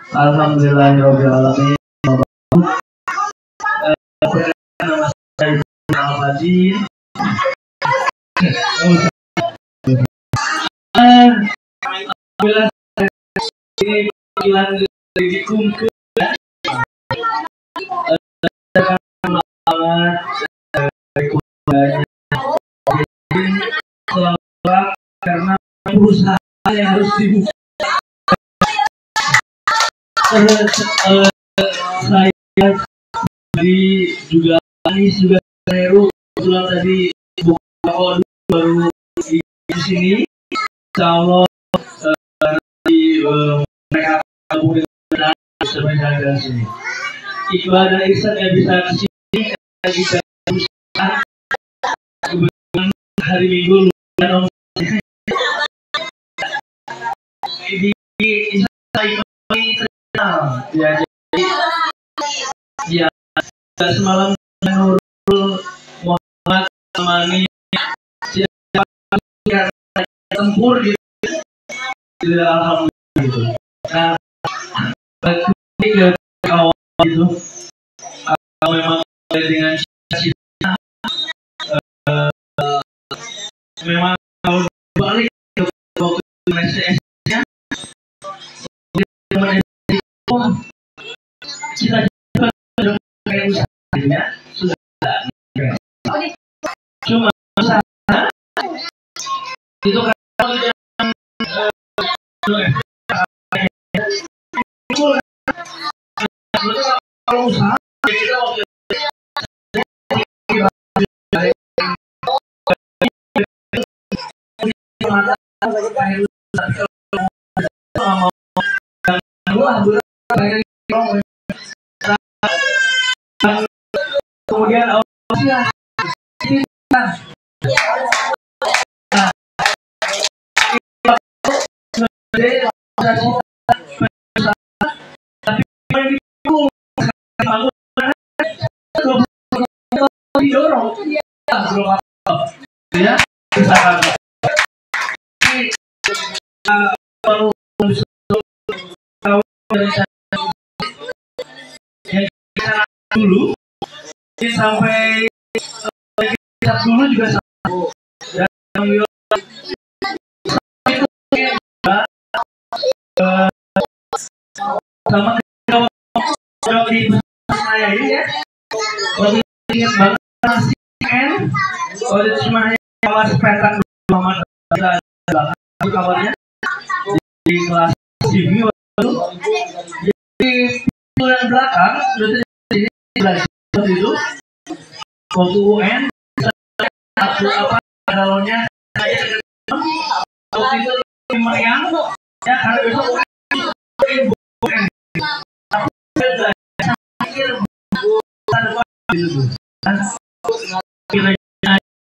Alhamdulillahirabbil alamin. Nama saya Al-Fajin. Apabila ini panggilan dirikum ke karena perusahaan yang harus dibuka. Saya juga Anis juga Heru kebetulan tadi buka baru di sini. Insyaallah nanti mereka gabung dengan sebanyak dari sini. Iqbal dan Ihsan yang bisa ke sini kita kebetulan hari Minggu lumayan di ya jadi ya semalam Nurul Muhammad temani tempur gitu alhamdulillah gitu. Nah bagi ke kawan itu memang dengan cita-cita memang kalau balik ke waktu SCS-nya cita-cita kayak usahanya sudah cuma usaha itu kan kalau usaha kita waktu kemudian didorong ya perlu dulu sampai kita dulu juga sama kalau di saya ini ya waktu ingat banget masih waktu cuma kelas petak Muhammad itu kabarnya di kelas TV waktu jadi bulan belakang ini belajar itu waktu UN apa calonnya waktu itu yang ya karena besok UN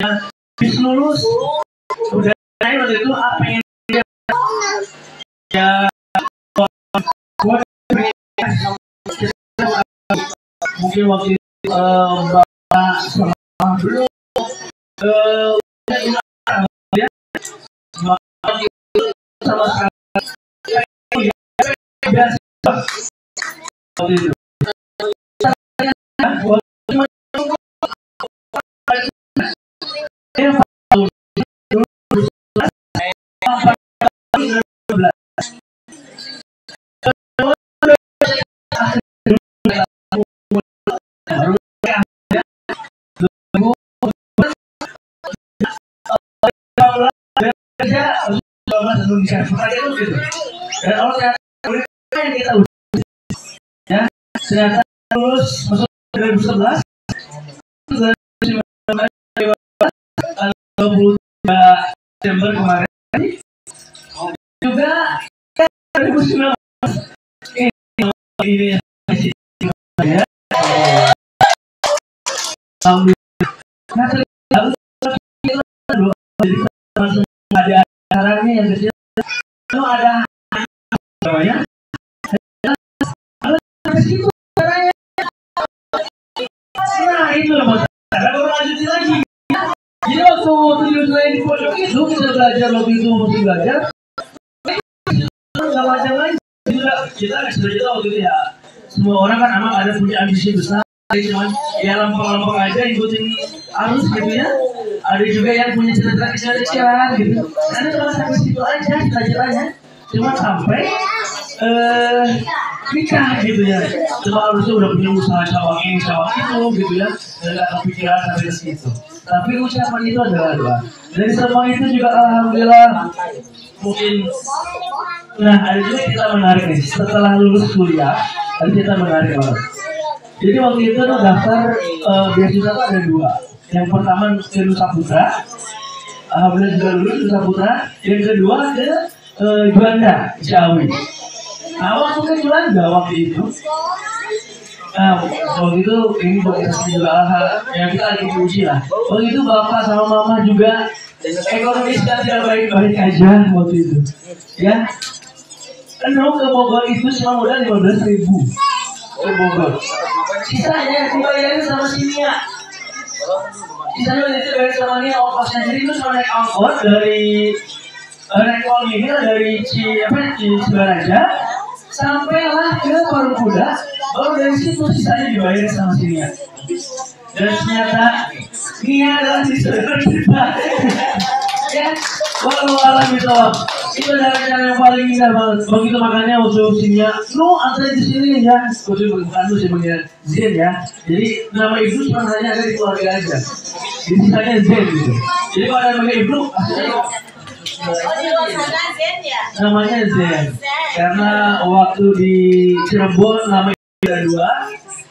habis lulus udah waktu itu apa yang dia ya mungkin waktu bapak belum ya sama sekali waktu itu ternyata lulus masuk 2011 23 Desember kemarin juga 2019 ini ya ada acaranya yang kecil itu ada namanya nah itu loh ada lanjutin lagi jadi waktu tujuan saya di pojok itu kita belajar waktu itu mesti belajar nggak wajar lagi juga kita waktu itu ya. Semua orang kan emang ada punya ambisi besar, cuman ya lempeng-lempeng aja ikutin arus gitu ya. Ada juga yang punya cita-cita kecil-kecilan gitu. Karena cuma sampai situ aja cita-citanya. Cuma sampai nikah gitu ya. Cuma harusnya udah punya usaha cawang ini cawang itu gitu ya. Dan gak kepikiran sampai ke situ. Tapi ucapan itu adalah doa. Dari semua itu juga alhamdulillah mungkin. Nah ada juga kita menarik nih. Setelah lulus kuliah, ada kita menarik banget. Jadi waktu itu tuh daftar beasiswa tuh ada dua. Yang pertama ke Nusa Putra, alhamdulillah juga lulus Nusa Putra. Yang kedua ke Juanda, Ciawi. Nah waktu ke Juanda waktu itu, waktu itu ini buat kita juga yang kita lagi diuji lah. Waktu itu bapak sama mama juga ekonomi sedang tidak baik-baik aja waktu itu, ya. Kan ke Bogor itu cuma modal 15.000 ke Bogor. Sisanya dibayarin sama si Nia. Sisanya itu dibayarin sama Nia ongkosnya. Jadi itu cuma naik angkot dari naik tol ini lah dari Cibaraja sampailah ke Parung Kuda. Baru dari situ sisanya dibayarin sama si Nia. Dan ternyata Nia adalah siswa kita. Ya, walau alam itu adalah cara yang paling indah banget. Begitu makanya untuk Nia, lu antar di sini ya. Bukan lu sih panggil Zen ya. Jadi nama ibu cuma hanya ada di keluarga aja. Di sisanya Zen gitu. Jadi kalau ada nama ibu, namanya Zen. Karena waktu di Cirebon nama ibu ada dua.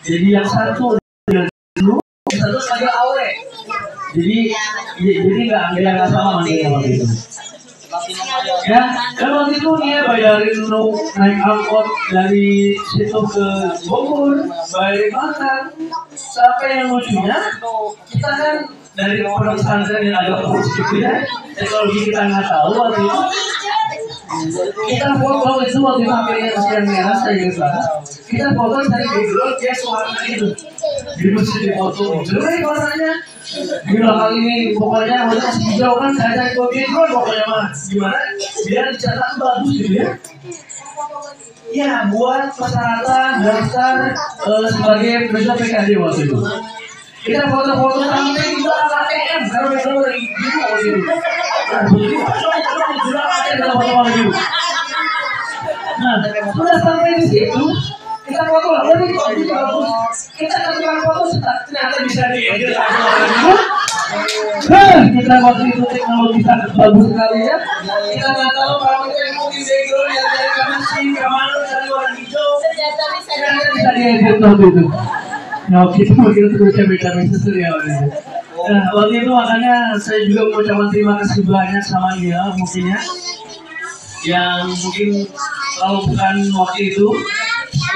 Jadi yang satu dulu, yang satu agak awe. Jadi nggak sama manggilnya waktu itu. Ya, dan waktu itu dia bayarin naik angkot dari situ ke Bogor, bayarin makan. Sampai yang lucunya, kita kan dari orang pesantren yang agak kurus gitu ya, teknologi kita nggak tahu waktu itu. Kita foto itu waktu itu akhirnya masih yang merah saya gitu. Kita foto dari background dia suaranya itu. Di masjid di foto, jelek warnanya. Bila kali ini pokoknya masih hijau kan saya cari background pokoknya mah gimana? Biar dicetak bagus gitu ya. Ya buat persyaratan daftar sebagai peserta PKD waktu itu. Kita foto-foto sampai kita ATM karena background dari gitu waktu itu. Nah, sudah sampai di situ, kita foto lah. Kita ketika foto ternyata bisa diedit. Kita waktu itu teknologi sangat bagus sekali ya. Kita nggak tahu kalau kita mau di background ya dari kamar dari warna hijau. Ternyata bisa diedit waktu itu. Nah, kita mungkin terus beda sesuatu ya waktu itu. Nah, waktu itu makanya saya juga mengucapkan terima kasih banyak sama dia mungkin ya. Yang mungkin kalau bukan waktu itu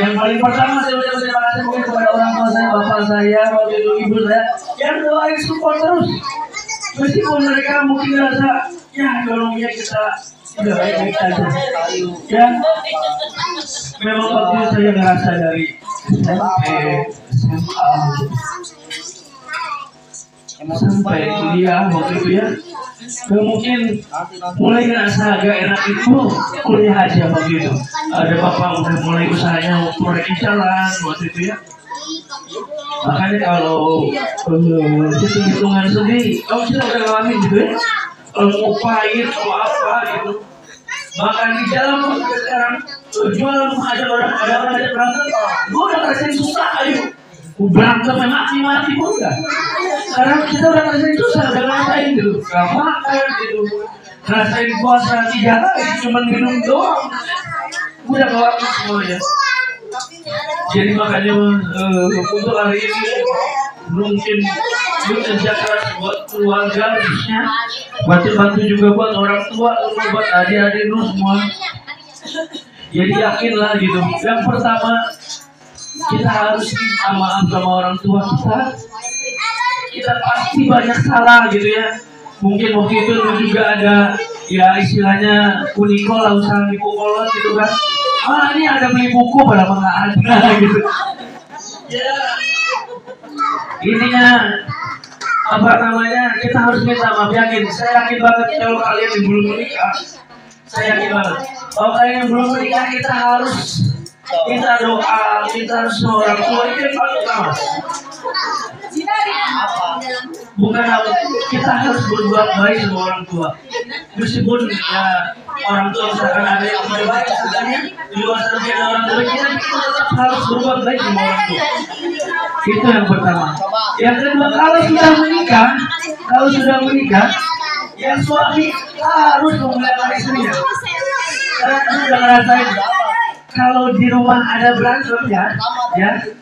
yang paling pertama saya ucapkan terima kasih mungkin kepada orang tua saya, bapak saya, waktu itu ibu saya yang doain support terus meskipun mereka mungkin merasa ya ekonominya kita tidak baik-baik saja ya. Memang waktu itu saya ngerasa dari SMA sampai kuliah waktu itu ya. Mungkin mulai ngerasa agak enak itu kuliah aja waktu itu. Ada bapak udah mulai usahanya proyek jalan waktu itu ya. Makanya kalau hitung-hitungan sendiri, kamu sudah ngalamin gitu ya. Kalau mau pahit mau apa gitu, makan di jalan sekarang jual ada orang berantem, gue udah ngerasain susah ayo. Berantem mati pun enggak. Sekarang kita udah ngerasain susah, udah ngerasain gitu. Gak makan gitu. Ngerasain puasa 3 hari, cuma minum doang. Udah ngelakuin semuanya. Jadi makanya untuk hari ini mungkin kerja keras buat keluarga harusnya. Bantu juga buat orang tua, buat adik-adik lu semua. Jadi yakinlah gitu. Yang pertama kita harus minta maaf sama orang tua kita. Kita pasti banyak salah gitu ya. Mungkin waktu itu juga ada ya istilahnya unikol lah, usaha dipukul gitu kan. Ini ada beli buku pada nggak ada gitu. Ya intinya apa namanya kita harus minta maaf. Yakin, saya yakin banget kalau kalian yang belum menikah Saya yakin banget. Kalau yang belum menikah kita harus minta doa, minta semua orang tua itu yang paling utama. Bukan apa, kita harus berbuat baik sama orang tua. Meskipun ya orang tua misalkan ada yang tidak baik, sebenarnya di luar sana ada orang tua, kita tetap harus berbuat baik sama orang tua. Itu yang pertama. Yang kedua, kalau sudah menikah, yang suami harus memuliakan istrinya. Karena sudah ngerasain kalau di rumah ada berantem ya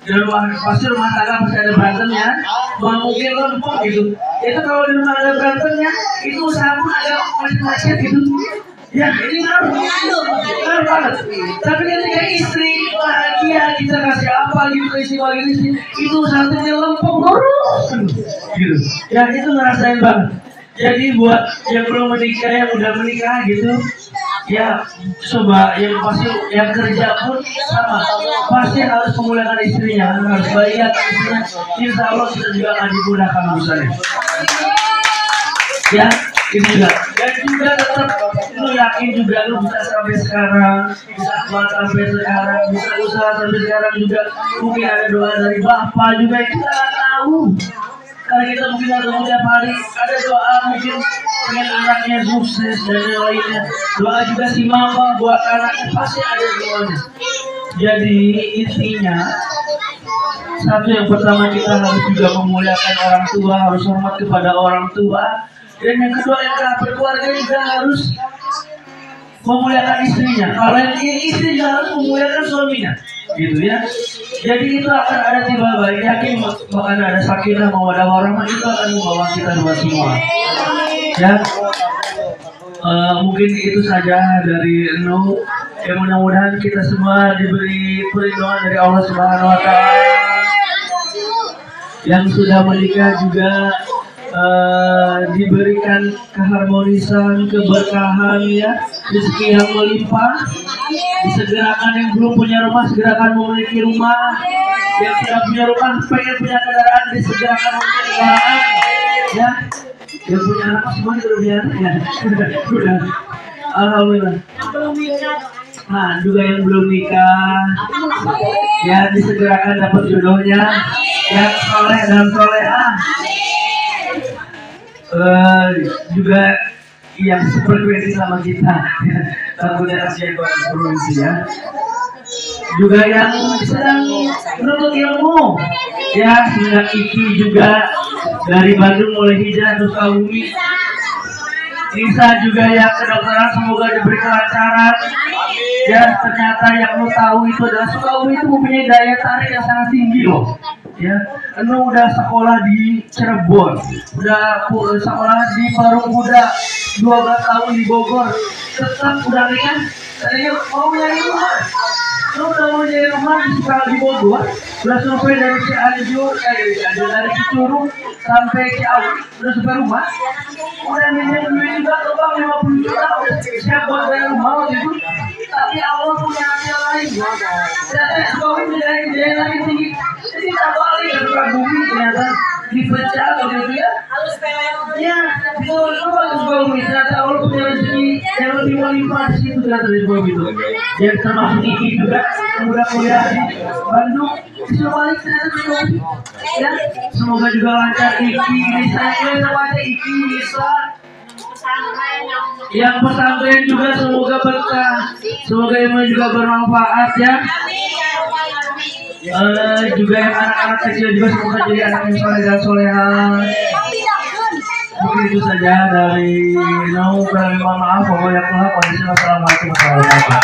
di rumah pasti rumah tangga pasti ada berantemnya, mungkin lempeng gitu. Itu kalau di rumah ada berantemnya, itu usaha pun ada macet gitu. Ya ini ngaruh banget. Tapi ketika istri bahagia, kita kasih apa gitu ke istri lagi itu satunya lempeng gitu. Ya itu ngerasain banget. Jadi buat yang belum menikah, yang udah menikah gitu, ya coba yang pasti yang kerja pun sama, pasti harus memuliakan istrinya, harus baik istrinya. Insya Allah kita juga akan dimudahkan urusannya. Ya, itu juga. Dan juga tetap lu yakin juga lu bisa sampai sekarang, bisa buat sampai sekarang, bisa usaha sampai sekarang juga. Mungkin ada doa dari Bapak juga, kita nggak tahu. Karena kita mungkin ada tiap hari ada doa mungkin pengen anaknya sukses dan lainnya. Doa juga si mama buat anaknya pasti ada doanya. Jadi intinya satu yang pertama kita harus juga memuliakan orang tua, harus hormat kepada orang tua. Dan yang kedua yang berkeluarga juga harus memuliakan istrinya. Kalau yang istri juga harus memuliakan suaminya, gitu ya. Jadi itu akan ada tiba baik, yakin akan ada sakinah mawaddah warahmah, itu akan membawa kita dua semua. Ya, mungkin itu saja dari Nu. Ya mudah-mudahan kita semua diberi perlindungan dari Allah Subhanahu Wa Taala. Yang sudah menikah juga diberikan keharmonisan, keberkahan ya, rezeki yang melimpah. Disegerakan yang belum punya rumah, segerakan memiliki rumah. Yang sudah punya rumah, pengen punya kendaraan, disegerakan memiliki kendaraan. Ya, yang punya anak semua sudah punya anak ya. Sudah. Alhamdulillah. Nah, juga yang belum nikah, ya disegerakan dapat jodohnya, yang soleh dan solehah. Juga yang sefrekuensi sama kita, tentunya kasihan buat provinsi ya. Juga yang sedang menuntut ilmu, ya sudah Iki juga dari Bandung mulai hijrah ke Sukabumi. Nisa juga yang kedokteran semoga diberi kelancaran. Ya ternyata yang lu tahu itu adalah Sukabumi itu mempunyai daya tarik yang sangat tinggi loh. Ya, lu udah sekolah di Cirebon, udah sekolah di Parung Kuda, 12 tahun di Bogor, tetap udah nikah, tadinya mau nyari rumah. Lu udah mau nyari rumah di Bogor, udah survei dari Cianjur, dari Cicurug sampai Ciawi, udah survei rumah, udah minjem duit juga ke bank 50 juta, udah siap buat bayar rumah waktu itu. Tapi Allah punya hati lain. Dan Sukabumi menjadi lagi tinggi. Jadi tak balik ke Sukabumi ternyata dipecah gitu ya. Ya, itu bagus Sukabumi. Ternyata Allah punya rezeki yang lebih melimpah di situ ternyata di Sukabumi itu. Yang termasuk Iki juga yang udah kuliah di Bandung. Bisa balik ternyata di Sukabumi. Ya, semoga juga lancar Iki, Nisa, semuanya Iki, Nisa. Yang pesantren juga semoga berkah, semoga ilmu juga bermanfaat ya. Juga yang anak-anak kecil juga semoga jadi anak yang soleh dan soleha. Mungkin itu saja dari Nu. Mohon maaf. Wassalamualaikum warahmatullahi wabarakatuh.